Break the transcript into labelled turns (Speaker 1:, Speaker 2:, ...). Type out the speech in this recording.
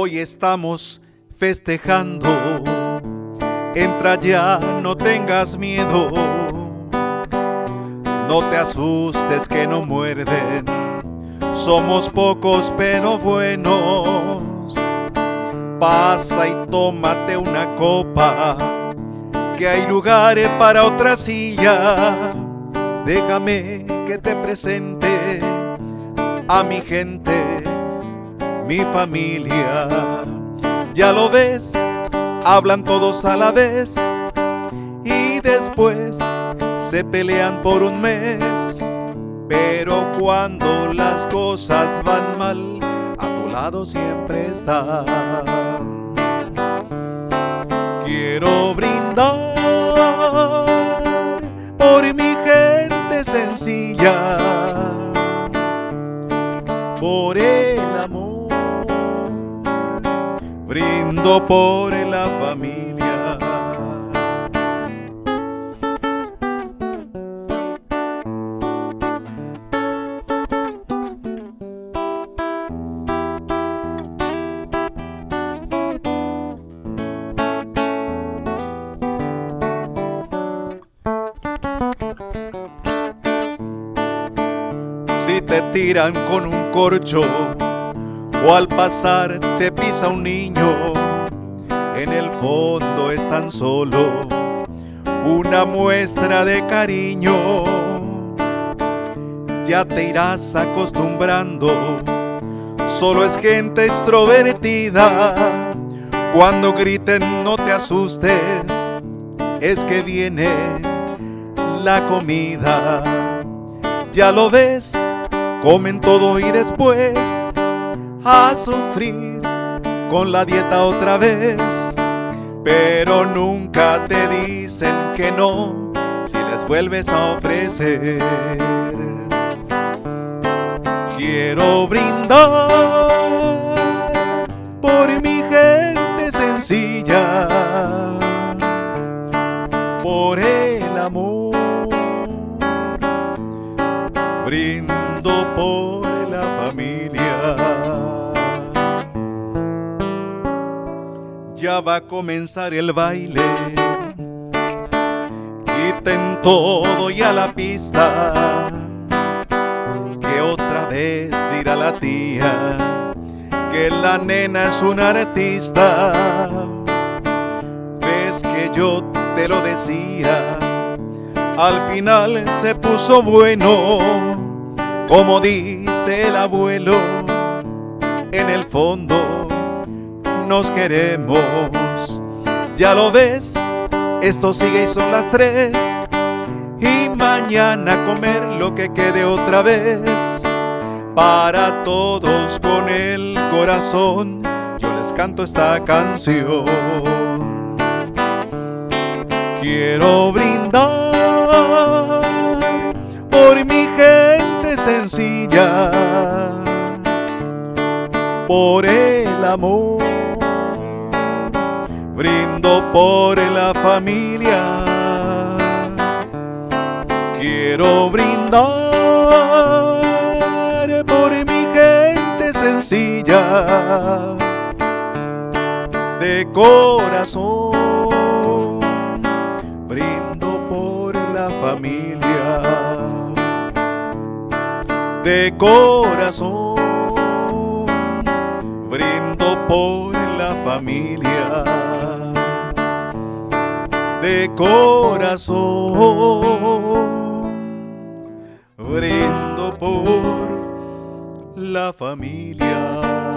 Speaker 1: Hoy estamos festejando, entra ya, no tengas miedo, no te asustes que no muerden, somos pocos pero buenos. Pasa y tómate una copa, que hay lugares para otra silla. Déjame que te presente a mi gente, mi familia. Ya lo ves, hablan todos a la vez y después se pelean por un mes. Pero cuando las cosas van mal, a tu lado siempre están. Quiero brindar por mi gente sencilla, por el amor, brindo por la familia. Si te tiran con un corcho o al pasar te pisa un niño, en el fondo es tan solo una muestra de cariño. Ya te irás acostumbrando, solo es gente extrovertida. Cuando griten no te asustes, es que viene la comida. Ya lo ves, comen todo y después a sufrir con la dieta otra vez. Pero nunca te dicen que no si les vuelves a ofrecer. Quiero brindar por mi gente sencilla, por el amor, brindo por la familia. Ya va a comenzar el baile, quiten todo y a la pista, que otra vez dirá la tía que la nena es una artista. Ves que yo te lo decía, al final se puso bueno, como dice el abuelo, en el fondo nos queremos. Ya lo ves, esto sigue y son las 3, y mañana comer lo que quede otra vez. Para todos con el corazón yo les canto esta canción. Quiero brindar por mi gente sencilla, por el amor, brindo por la familia. Quiero brindar por mi gente sencilla, de corazón, brindo por la familia. De corazón, brindo por la familia. De corazón, brindo por la familia.